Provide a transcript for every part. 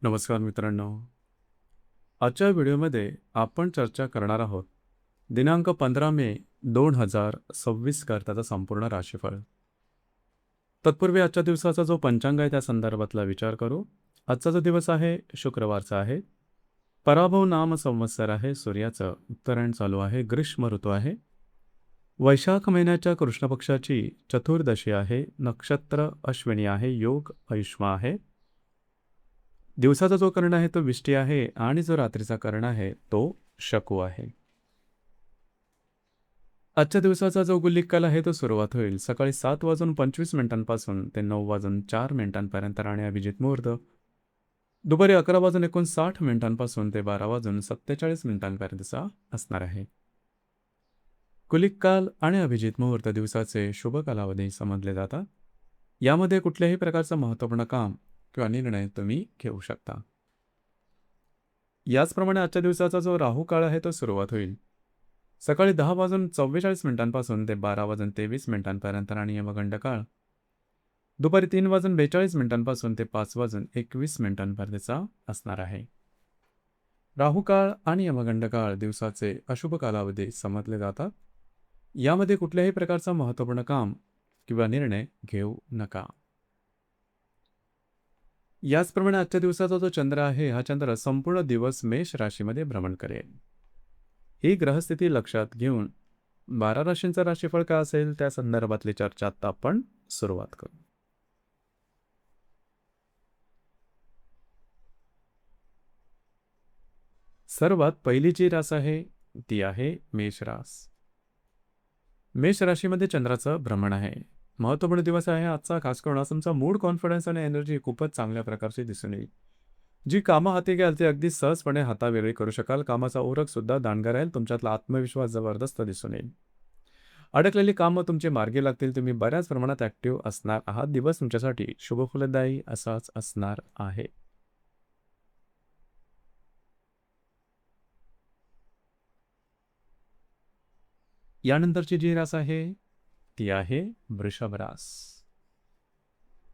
नमस्कार मित्रांनो. आजच्या व्हिडिओमध्ये आपण चर्चा करणार आहोत दिनांक 15 मे 2026 करताचा संपूर्ण राशीफळ. तत्पूर्वी आजच्या दिवसाचा जो पंचांग आहे त्या संदर्भातला विचार करू. आजचा जो दिवस आहे शुक्रवारचा आहे. पराभव नाम संवत्सर आहे. सूर्याचं उत्तरायण चालू आहे. ग्रीष्म ऋतू आहे. वैशाख महिन्याच्या कृष्ण पक्षाची चतुर्दशी आहे. नक्षत्र अश्विनी आहे. योग ऐश्मा आहे. दिवसाचा जो कर्ण आहे तो विष्टी आहे आणि जो रात्रीचा कर्ण आहे तो शकू आहे. आजच्या दिवसाचा जो गुल्लिक काल आहे तो सुरुवात होईल सकाळी 7:25 ते 9:04 आणि अभिजित मुहूर्त दुपारी 11:59 ते 12:47 असणार आहे. गुल्लिक काल आणि अभिजित मुहूर्त दिवसाचे शुभ कालावधी समजले जातात. यामध्ये कुठल्याही प्रकारचं महत्त्वपूर्ण काम किंवा निर्णय तुम्ही घेऊ शकता. याचप्रमाणे आजच्या दिवसाचा जो राहू काळ आहे तो सुरुवात होईल सकाळी 10:44 ते 12:23 आणि यमगंड काळ दुपारी 3:42 ते 5:21 असणार आहे. राहू काळ आणि यमगंड काळ दिवसाचे अशुभ कालावधी समजले जातात. यामध्ये कुठल्याही प्रकारचा महत्त्वपूर्ण काम किंवा निर्णय घेऊ नका. याचप्रमाणे आजच्या दिवसाचा जो चंद्र आहे हा चंद्र संपूर्ण दिवस मेष राशीमध्ये भ्रमण करेल. ही ग्रहस्थिती लक्षात घेऊन 12 राशींचा राशीफळ काय असेल त्या संदर्भातली चर्चा आता आपण सुरुवात करू. सर्वात पहिली जी रास आहे ती आहे मेष रास. मेष राशीमध्ये चंद्राचं भ्रमण आहे. महत्त्वपूर्ण दिवस आहे आजचा. खास करून आज तुमचा मूड, कॉन्फिडन्स आणि एनर्जी खूपच चांगल्या प्रकारची दिसून येईल. जी कामं हाती घ्याल ती अगदी सहजपणे हातावेगळी करू शकाल. कामाचा ओरख सुद्धा दांडगा राहील. तुमच्यातला आत्मविश्वास जबरदस्त दिसून येईल. अडकलेली कामं तुमची मार्गी लागतील. तुम्ही बऱ्याच प्रमाणात ऍक्टिव्ह असणार आहात. दिवस तुमच्यासाठी शुभफलदायी असाच असणार आहे. यानंतरची जी रास आहे ती आहे वृषभ रास.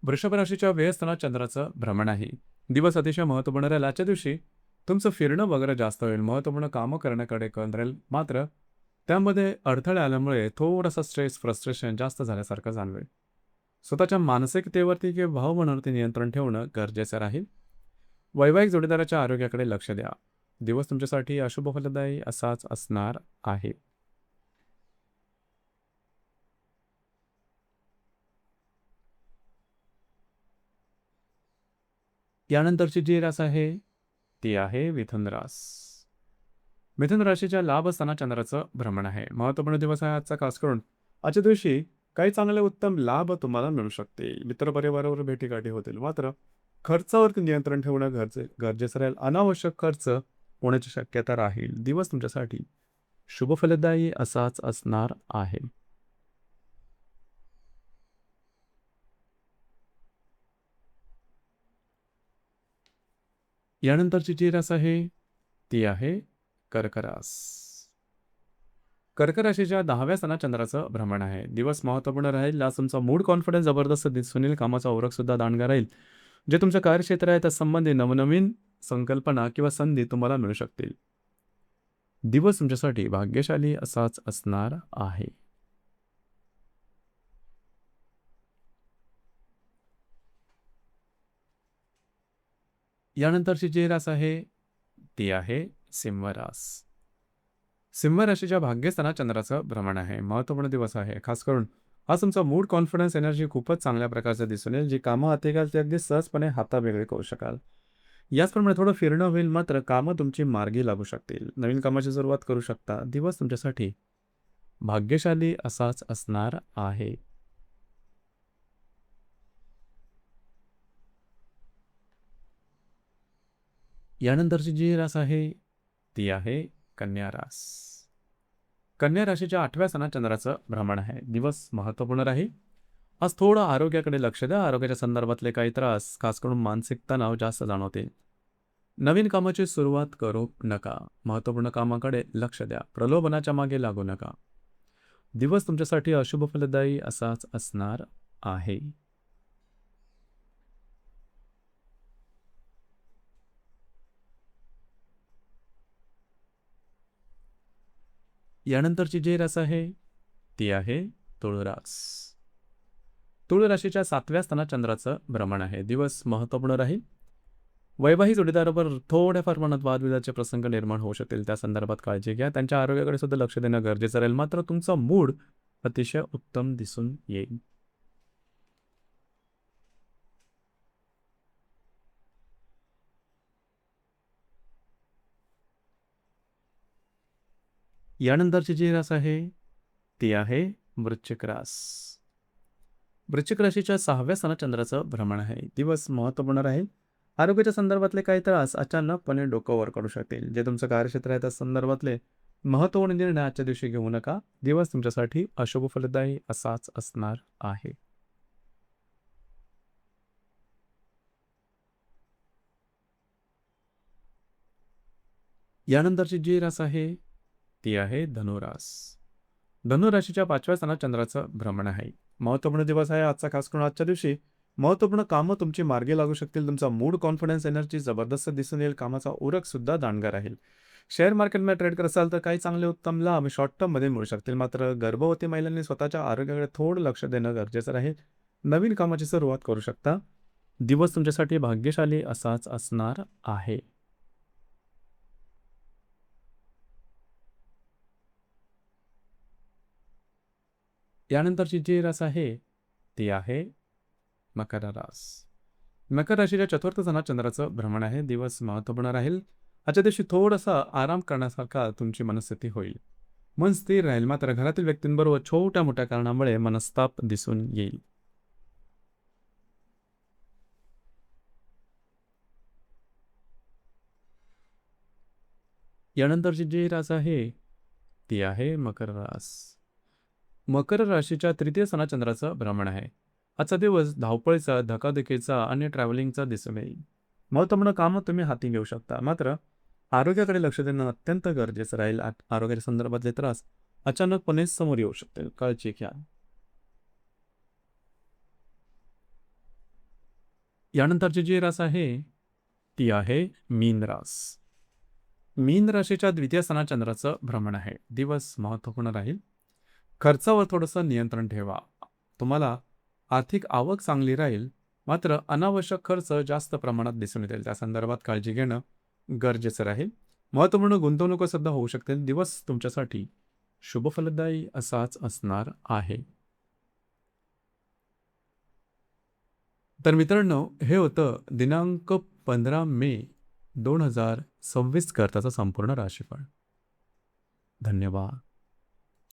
वृषभ राशीच्या व्ययस्थानात चंद्राचं भ्रमण आहे. दिवस अतिशय महत्त्वपूर्ण राहील. आजच्या दिवशी तुमचं फिरणं वगैरे जास्त होईल. महत्त्वपूर्ण कामं करण्याकडे कल राहील. मात्र त्यामध्ये अडथळे आल्यामुळे थोडासा स्ट्रेस, फ्रस्ट्रेशन जास्त झाल्यासारखं जाणवेल. स्वतःच्या मानसिकतेवरती किंवा भावमनावरती नियंत्रण ठेवणं गरजेचं राहील. वैवाहिक जोडीदाराच्या आरोग्याकडे लक्ष द्या. दिवस तुमच्यासाठी अशुभ फलदायी असाच असणार आहे. यानंतरची जी रास आहे ती आहे मिथुन रास. मिथुन राशीच्या लाभस्थानात चंद्राचं भ्रमण आहे. महत्त्वपूर्ण दिवस आहे आजचा. खास करून आजच्या दिवशी काही चांगले उत्तम लाभ तुम्हाला मिळू शकते. मित्रपरिवारावर भेटीगाठी होतील. मात्र खर्चावरती नियंत्रण ठेवणं गरजेचं राहील. अनावश्यक खर्च होण्याची शक्यता राहील. दिवस तुमच्यासाठी शुभफलदायी असाच असणार आहे. यानंतरची जी रास आहे ती आहे कर्क रास. कर्क राशीच्या 10व्या स्थानात चंद्राचं भ्रमण आहे. दिवस महत्त्वपूर्ण राहील. आज तुमचा मूड, कॉन्फिडन्स जबरदस्त दिसून येईल. कामाचा ओरख सुद्धा दांडगा राहील. जे तुमचं कार्यक्षेत्र आहे त्या संबंधी नवनवीन संकल्पना किंवा संधी तुम्हाला मिळू शकतील. दिवस तुमच्यासाठी भाग्यशाली असाच असणार आहे. यानंतरची जी रास आहे ती आहे सिंह रास. सिंह राशीच्या भाग्यस्थानात चंद्राचं भ्रमण आहे. महत्त्वपूर्ण दिवस आहे. खास करून आज तुमचा मूड, कॉन्फिडन्स, एनर्जी खूपच चांगल्या प्रकारचं दिसून येईल. जी कामं हाती घ्याल ती अगदी सहजपणे हातावेगळी करू शकाल. याचप्रमाणे थोडं फिरणं होईल. मात्र कामं तुमची मार्गी लागू शकतील. नवीन कामाची सुरुवात करू शकता. दिवस तुमच्यासाठी भाग्यशाली असाच असणार आहे. यानंतरची जी रास आहे ती आहे कन्या रास. कन्या राशीच्या 8व्या स्थानात चंद्राचं भ्रमण आहे. दिवस महत्त्वपूर्ण राहील. आज थोडं आरोग्याकडे लक्ष द्या. आरोग्याच्या संदर्भातले काही त्रास, खास करून मानसिक तणाव जास्त जाणवतील. नवीन कामाची सुरुवात करू नका. महत्त्वपूर्ण कामाकडे लक्ष द्या. प्रलोभनाच्या मागे लागू नका. दिवस तुमच्यासाठी अशुभ फलदायी असाच असणार आहे. यानंतरची जी रास आहे ती आहे तुळ रास. तुळ राशीच्या 7व्या स्थानात चंद्राचं भ्रमण आहे. दिवस महत्त्वपूर्ण राहील. वैवाहिक जोडीदाराबरोबर थोड्याफार प्रमाणात वादविवादाचे प्रसंग निर्माण होऊ शकतील. त्या संदर्भात काळजी घ्या. त्यांच्या आरोग्याकडे सुद्धा लक्ष देणं गरजेचं राहील. मात्र तुमचा मूड अतिशय उत्तम दिसून येईल. यानंतरची जी रास आहे ती आहे वृश्चिक रास. वृश्चिक राशीच्या 6व्या स्थानात चंद्राचं भ्रमण आहे. दिवस महत्त्वपूर्ण राहील. आरोग्याच्या संदर्भातले काही त्रास अचानकपणे डोकं वर काढू शकतील. जे तुमचं कार्यक्षेत्र आहे त्या संदर्भातले महत्त्वपूर्ण निर्णय आजच्या दिवशी घेऊ नका. दिवस तुमच्यासाठी अशुभ फलदायी असाच असणार आहे. यानंतरची जी रास आहे ती आहे धनुरास. धनुराशीच्या 5व्या स्थानात चंद्राचं भ्रमण आहे. महत्त्वपूर्ण दिवस आहे आजचा. खास करून आजच्या दिवशी महत्त्वपूर्ण कामं तुमची मार्गी लागू शकतील. तुमचा मूड, कॉन्फिडन्स, एनर्जी जबरदस्त दिसून येईल. कामाचा उरक सुद्धा दांडगा राहील. शेअर मार्केटमध्ये ट्रेड करत असाल तर काही चांगले उत्तम लाभ शॉर्ट टर्ममध्ये मिळू शकतील. मात्र गर्भवती महिलांनी स्वतःच्या आरोग्याकडे थोडं लक्ष देणं गरजेचं राहील. नवीन कामाची सुरुवात करू शकता. दिवस तुमच्यासाठी भाग्यशाली असाच असणार आहे. यानंतरची जी रास आहे ती आहे मकर रास. मकर राशीच्या 4थ्या स्थानात चंद्राचं भ्रमण आहे. दिवस महत्त्वपूर्ण राहील. आजच्या दिवशी थोडासा आराम करण्यासारखा तुमची मनस्थिती होईल. मन स्थिर राहील. मात्र घरातील व्यक्तींबरोबर छोट्या मोठ्या कारणामुळे मनस्ताप दिसून येईल. यानंतरची जी रास आहे ती आहे मकर रास. मकर राशीच्या 3य स्थानात चंद्राचं भ्रमण आहे. आजचा दिवस धावपळीचा, धकाधकीचा आणि ट्रॅव्हलिंगचा दिसून येईल. महत्त्वपूर्ण कामं तुम्ही हाती घेऊ शकता. मात्र आरोग्याकडे लक्ष देणं अत्यंत गरजेचं राहील. आरोग्याच्या संदर्भातले त्रास अचानकपणे समोर येऊ शकतील. काळजी घ्या. यानंतरची जी रास आहे ती आहे मीन रास. मीन राशीच्या 2य स्थानात चंद्राचं भ्रमण आहे. दिवस महत्त्वपूर्ण राहील. खर्चावर थोडंसं नियंत्रण ठेवा. तुम्हाला आर्थिक आवक चांगली राहील. मात्र अनावश्यक खर्च जास्त प्रमाणात दिसून येतील. त्या संदर्भात काळजी घेणं गरजेचं राहील. महत्त्वपूर्ण गुंतवणूक सुद्धा होऊ शकतील. दिवस तुमच्यासाठी शुभफलदायी असाच असणार आहे. तर मित्रांनो, हे होतं दिनांक 15 मे 2026 करताचं संपूर्ण राशीफळ. धन्यवाद.